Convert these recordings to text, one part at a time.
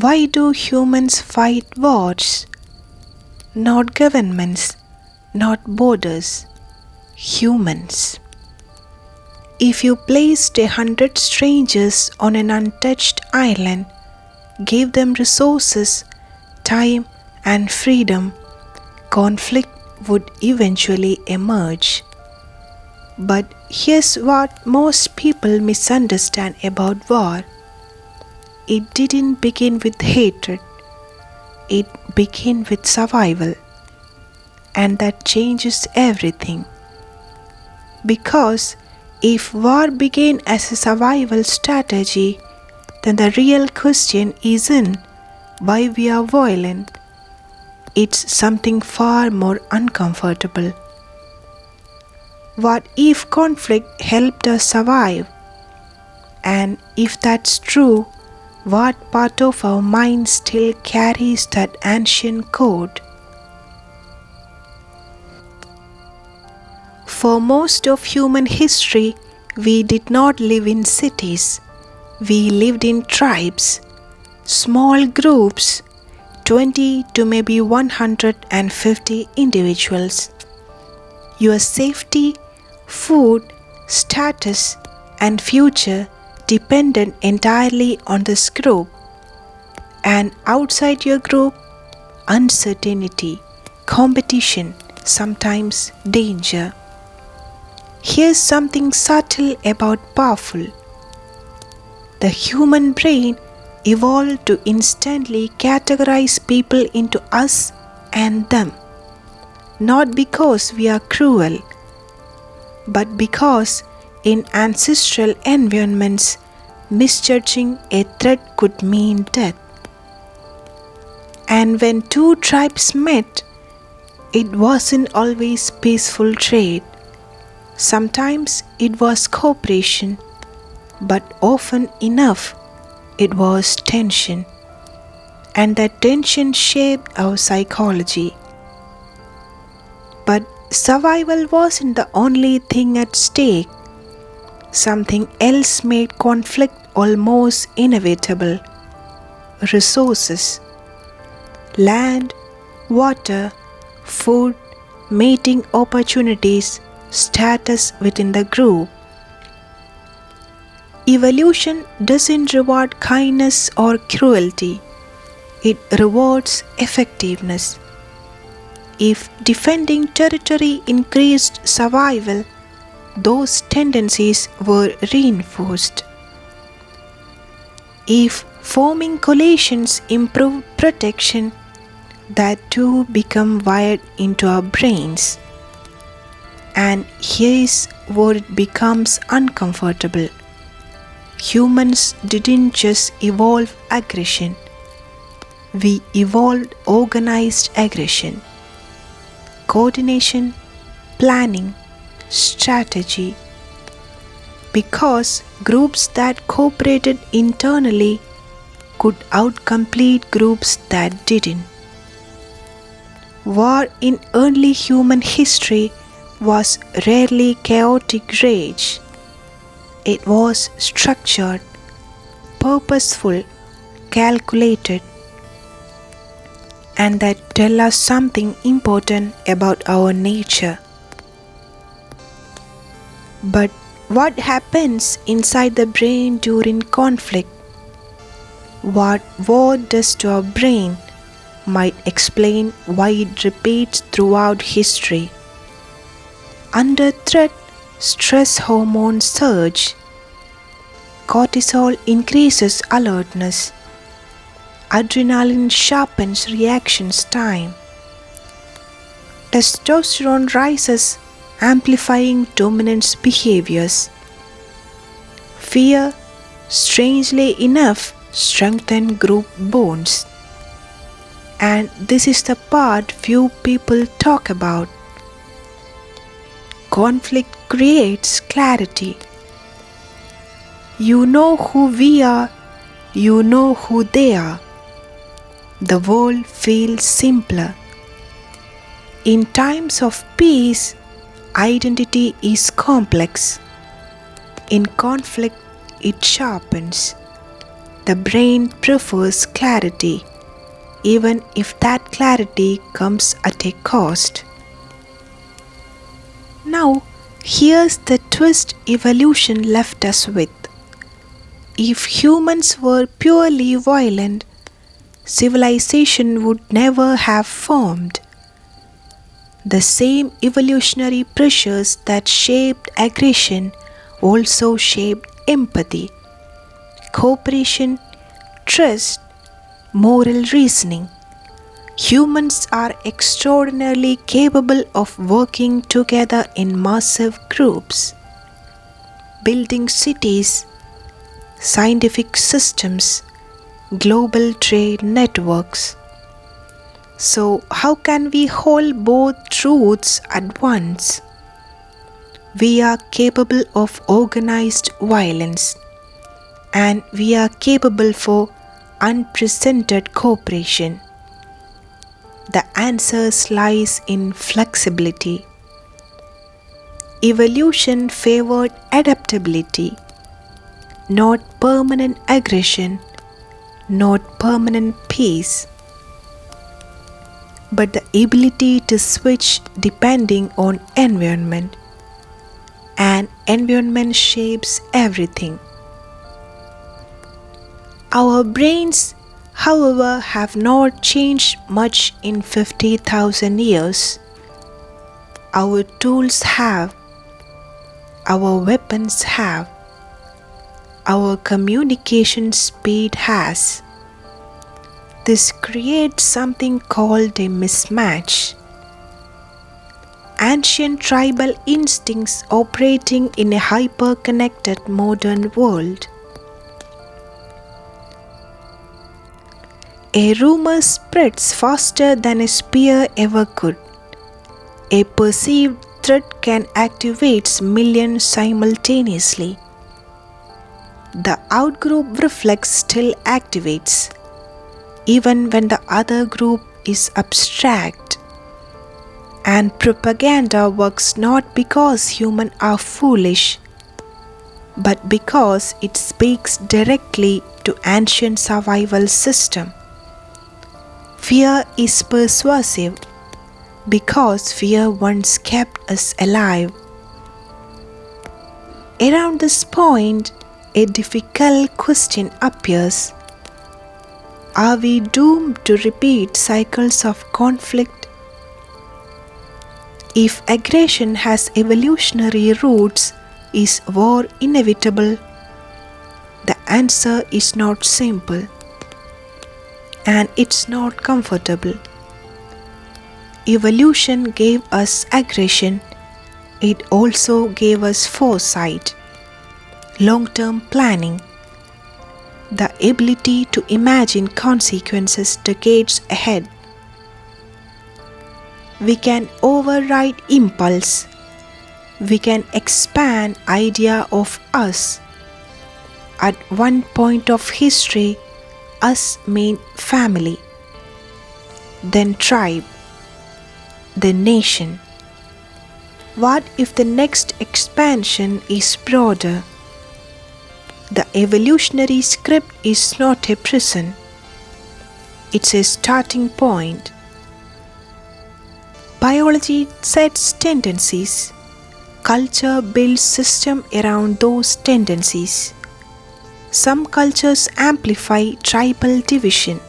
Why do humans fight wars? Not governments, not borders, humans. If you placed 100 strangers on an untouched island, gave them resources, time, and freedom, conflict would eventually emerge. But here's what most people misunderstand about war. It didn't begin with hatred, it began with survival. And that changes everything. Because if war began as a survival strategy, then the real question isn't why we are violent. It's something far more uncomfortable. What if conflict helped us survive? And if that's true, what part of our mind still carries that ancient code? For most of human history, we did not live in cities. We lived in tribes, small groups, 20 to maybe 150 individuals. Your safety, food, status, and future depended entirely on this group. And outside your group, uncertainty, competition, sometimes danger. Here's something subtle about powerful. The human brain evolved to instantly categorize people into us and them. Not because we are cruel, but because in ancestral environments, misjudging a threat could mean death. And when two tribes met, it wasn't always peaceful trade. Sometimes it was cooperation, but often enough it was tension. And that tension shaped our psychology. But survival wasn't the only thing at stake. Something else made conflict almost inevitable. Resources. Land, water, food, mating opportunities, status within the group. Evolution doesn't reward kindness or cruelty. It rewards effectiveness. If defending territory increased survival, those tendencies were reinforced. If forming coalitions improved protection, that too become wired into our brains. And here's where it becomes uncomfortable. Humans didn't just evolve aggression. We evolved organized aggression. Coordination, planning, strategy. Because groups that cooperated internally could outcompete groups that didn't. War in early human history was rarely chaotic rage. It was structured, purposeful, calculated. And that tells us something important about our nature. But what happens inside the brain during conflict? What war does to our brain might explain why it repeats throughout history. Under threat, stress hormones surge. Cortisol increases alertness. Adrenaline sharpens reactions time. Testosterone rises, amplifying dominance behaviors. Fear, strangely enough, strengthens group bonds. And this is the part few people talk about. Conflict creates clarity. You know who we are, you know who they are. The world feels simpler. In times of peace, identity is complex. In conflict, it sharpens. The brain prefers clarity, even if that clarity comes at a cost. Now, here's the twist evolution left us with. If humans were purely violent, civilization would never have formed. The same evolutionary pressures that shaped aggression also shaped empathy, cooperation, trust, moral reasoning. Humans are extraordinarily capable of working together in massive groups, building cities, scientific systems, global trade networks. So, how can we hold both truths at once? We are capable of organized violence, and we are capable for unprecedented cooperation. The answer lies in flexibility. Evolution favored adaptability, not permanent aggression, not permanent peace, but the ability to switch depending on environment. And environment shapes everything. Our brains, however, have not changed much in 50,000 years. Our tools have, our weapons have, our communication speed has. This creates something called a mismatch. Ancient tribal instincts operating in a hyper-connected modern world. A rumor spreads faster than a spear ever could. A perceived threat can activate millions simultaneously. The outgroup reflex still activates, even when the other group is abstract. And propaganda works not because humans are foolish, but because it speaks directly to ancient survival system. Fear is persuasive because fear once kept us alive. Around this point, a difficult question appears. Are we doomed to repeat cycles of conflict? If aggression has evolutionary roots, is war inevitable? The answer is not simple, and it's not comfortable. Evolution gave us aggression, it also gave us foresight, long-term planning, the ability to imagine consequences decades ahead. We can override impulse. We can expand idea of us. At one point of history, us meant family, then tribe, then nation. What if the next expansion is broader? The evolutionary script is not a prison. It's a starting point. Biology sets tendencies. Culture builds systems around those tendencies. Some cultures amplify tribal division.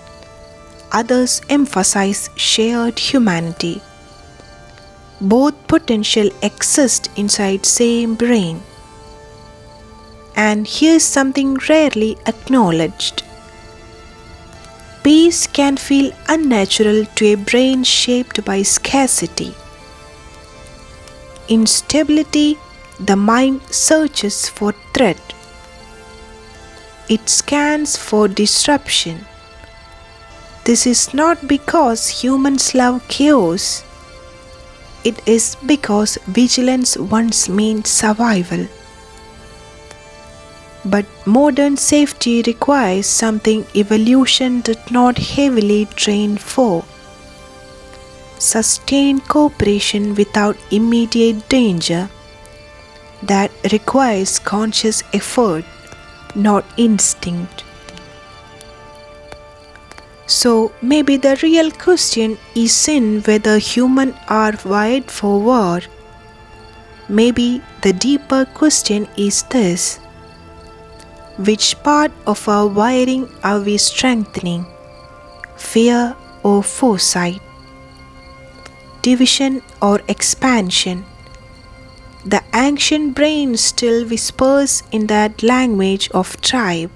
Others emphasize shared humanity. Both potential exist inside same brain. And here's something rarely acknowledged. Peace can feel unnatural to a brain shaped by scarcity. In stability, the mind searches for threat. It scans for disruption. This is not because humans love chaos. It is because vigilance once meant survival. But modern safety requires something evolution did not heavily train for. Sustained cooperation without immediate danger. That requires conscious effort, not instinct. So maybe the real question isn't whether humans are wired for war. Maybe the deeper question is this: which part of our wiring are we strengthening? Fear or foresight? Division or expansion? The ancient brain still whispers in that language of tribe.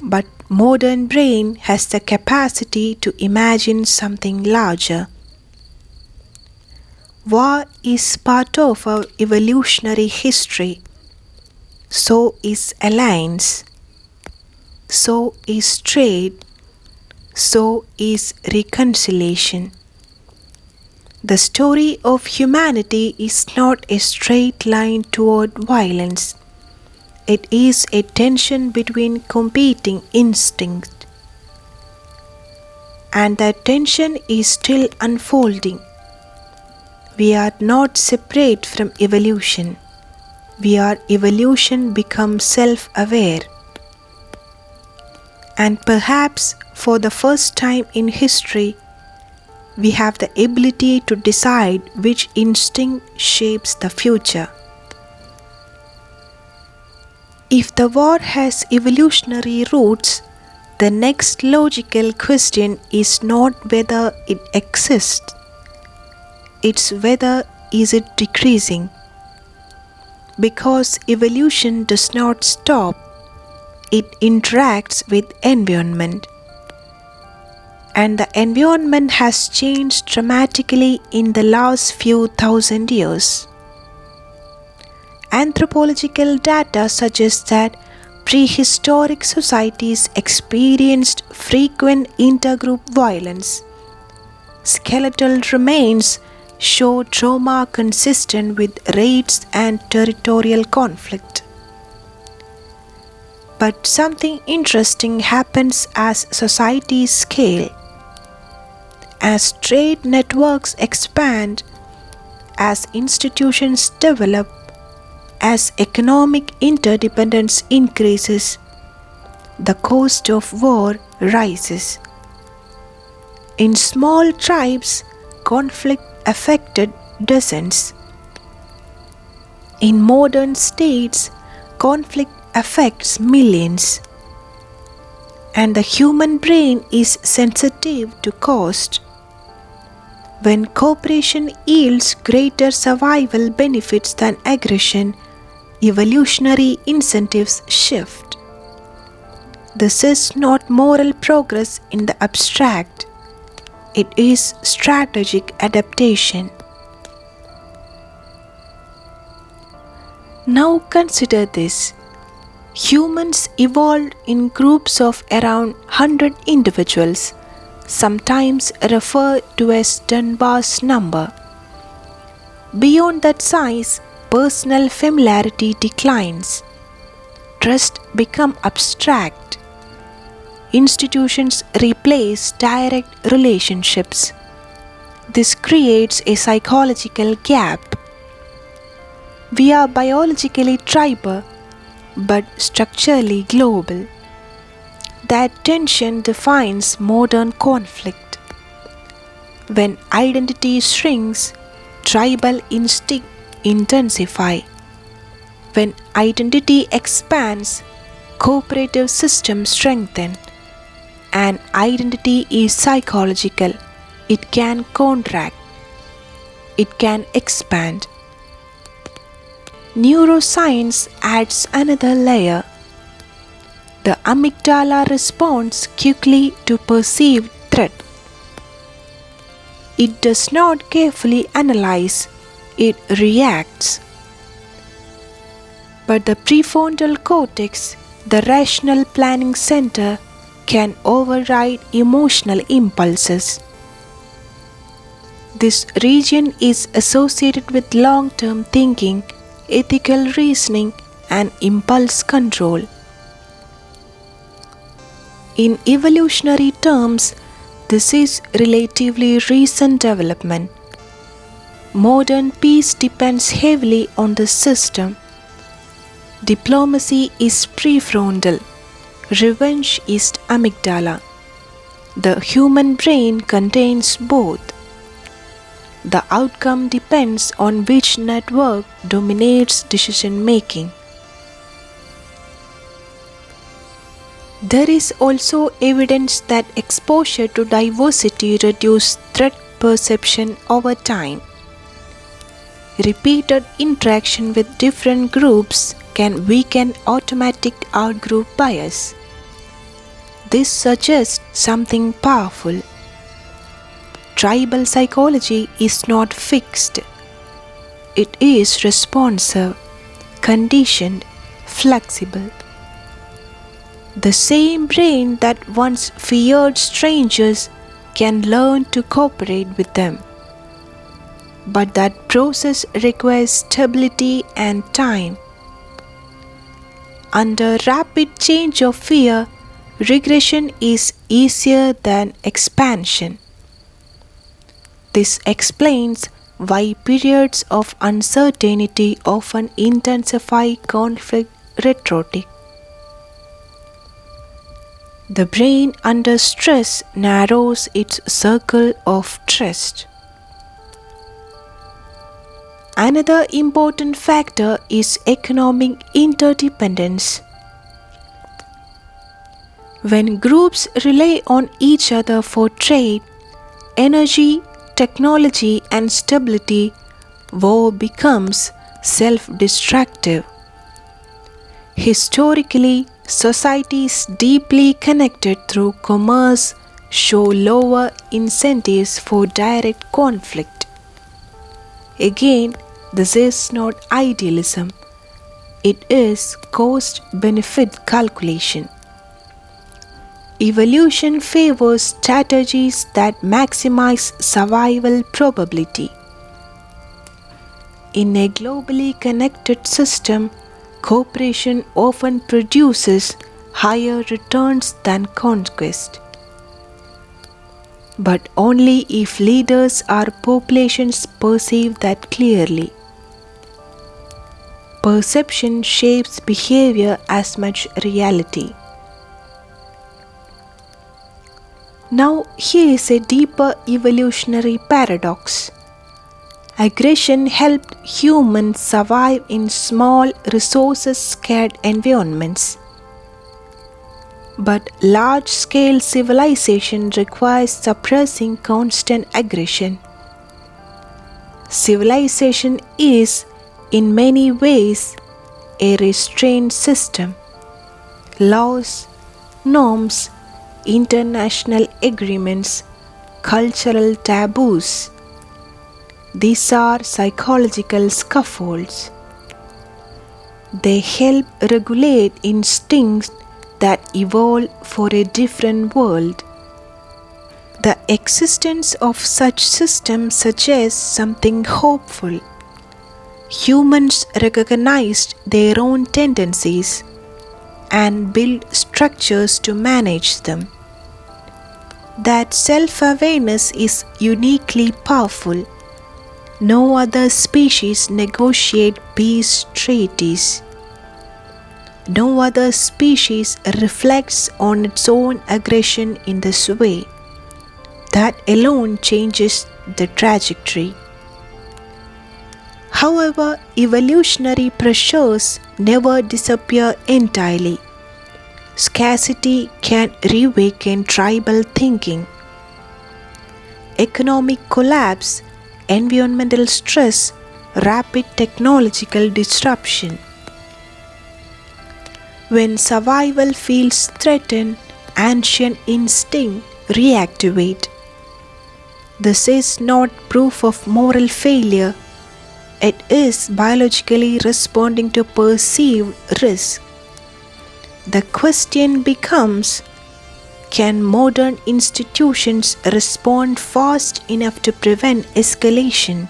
But modern brain has the capacity to imagine something larger. War is part of our evolutionary history. So is alliance. So is trade. So is reconciliation. The story of humanity is not a straight line toward violence. It is a tension between competing instincts. And that tension is still unfolding. We are not separate from evolution. We are evolution become self-aware. And perhaps for the first time in history, we have the ability to decide which instinct shapes the future. If the war has evolutionary roots, the next logical question is not whether it exists, it's whether is it decreasing. Because evolution does not stop, it interacts with environment. And the environment has changed dramatically in the last few thousand years. Anthropological data suggests that prehistoric societies experienced frequent intergroup violence. Skeletal remains show trauma consistent with raids and territorial conflict. But something interesting happens as societies scale. As trade networks expand, as institutions develop, as economic interdependence increases, the cost of war rises. In small tribes, conflict affected dozens. In modern states, conflict affects millions. And the human brain is sensitive to cost. When cooperation yields greater survival benefits than aggression, evolutionary incentives shift. This is not moral progress in the abstract. It is strategic adaptation. Now consider this. Humans evolved in groups of around 100 individuals, sometimes referred to as Dunbar's number. Beyond that size, personal familiarity declines. Trust becomes abstract. Institutions replace direct relationships. This creates a psychological gap. We are biologically tribal, but structurally global. That tension defines modern conflict. When identity shrinks, tribal instinct intensify. When identity expands, cooperative systems strengthen. And identity is psychological. It can contract. It can expand. Neuroscience adds another layer. The amygdala responds quickly to perceived threat. It does not carefully analyze, it reacts. But the prefrontal cortex, the rational planning center, can override emotional impulses. This region is associated with long-term thinking, ethical reasoning, and impulse control. In evolutionary terms, this is relatively recent development. Modern peace depends heavily on this system. Diplomacy is prefrontal, revenge is amygdala, The human brain contains both. The outcome depends on which network dominates decision making. There is also evidence that exposure to diversity reduces threat perception over time. Repeated interaction with different groups can weaken automatic outgroup bias. This suggests something powerful. Tribal psychology is not fixed. It is responsive, conditioned, flexible. The same brain that once feared strangers can learn to cooperate with them. But that process requires stability and time. Under rapid change of fear, regression is easier than expansion. This explains why periods of uncertainty often intensify conflict rhetoric. The brain under stress narrows its circle of trust. Another important factor is economic interdependence. When groups rely on each other for trade, energy, technology, and stability, war becomes self-destructive. Historically, societies deeply connected through commerce show lower incentives for direct conflict. Again, this is not idealism, it is cost-benefit calculation. Evolution favors strategies that maximize survival probability. In a globally connected system, cooperation often produces higher returns than conquest. But only if leaders or populations perceive that clearly. Perception shapes behavior as much as reality. Now, here is a deeper evolutionary paradox. Aggression helped humans survive in small, resource-scarce environments. But large-scale civilization requires suppressing constant aggression. Civilization is, in many ways, a restrained system. Laws, norms, international agreements, cultural taboos. These are psychological scaffolds. They help regulate instincts that evolve for a different world. The existence of such systems suggests something hopeful. Humans recognized their own tendencies and build structures to manage them. That self-awareness is uniquely powerful. No other species negotiate peace treaties. No other species reflects on its own aggression in this way. That alone changes the trajectory. However, evolutionary pressures never disappear entirely. Scarcity can reawaken tribal thinking. Economic collapse, environmental stress, rapid technological disruption. When survival feels threatened, ancient instincts reactivate. This is not proof of moral failure. It is biologically responding to perceived risk. The question becomes, can modern institutions respond fast enough to prevent escalation?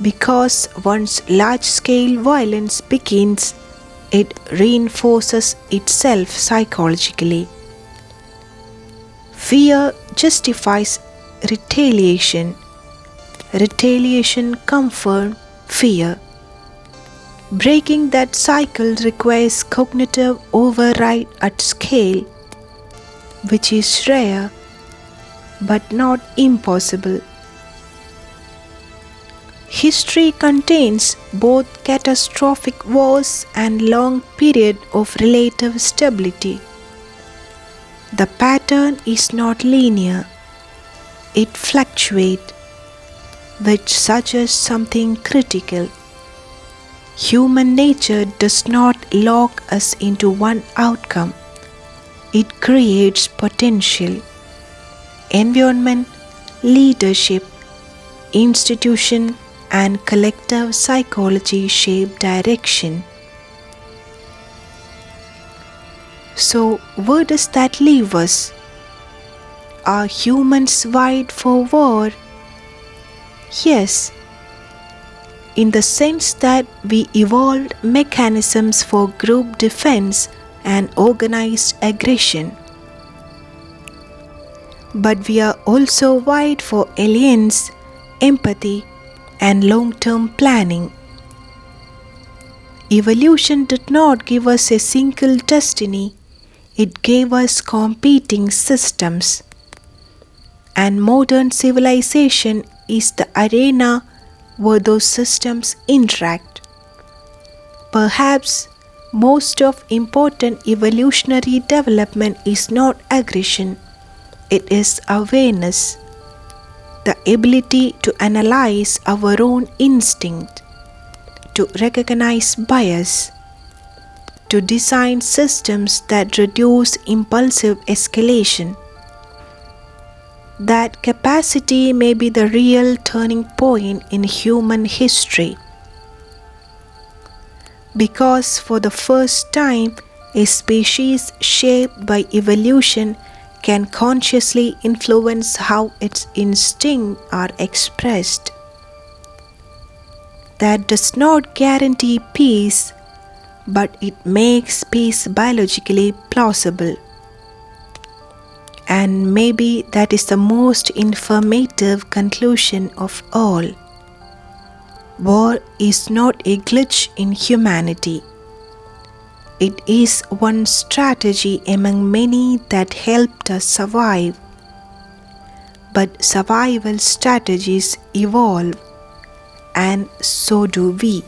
Because once large-scale violence begins, it reinforces itself psychologically. Fear justifies retaliation. Retaliation confirms fear. Breaking that cycle requires cognitive override at scale. which is rare but not impossible. History contains both catastrophic wars and long period of relative stability. The pattern is not linear, it fluctuates, which suggests something critical. Human nature does not lock us into one outcome. It creates potential. Environment, leadership, institution, and collective psychology shape direction. So, where does that leave us? Are humans wired for war? Yes, in the sense that we evolved mechanisms for group defense and organized aggression. But we are also wired for alliance, empathy, and long-term planning. Evolution did not give us a single destiny, it gave us competing systems. And modern civilization is the arena where those systems interact. Perhaps most of important evolutionary development is not aggression, it is awareness, the ability to analyze our own instinct, to recognize bias, to design systems that reduce impulsive escalation. That capacity may be the real turning point in human history. Because for the first time, a species shaped by evolution can consciously influence how its instincts are expressed. That does not guarantee peace, but it makes peace biologically plausible. And maybe that is the most informative conclusion of all. War is not a glitch in humanity. It is one strategy among many that helped us survive. But survival strategies evolve, and so do we.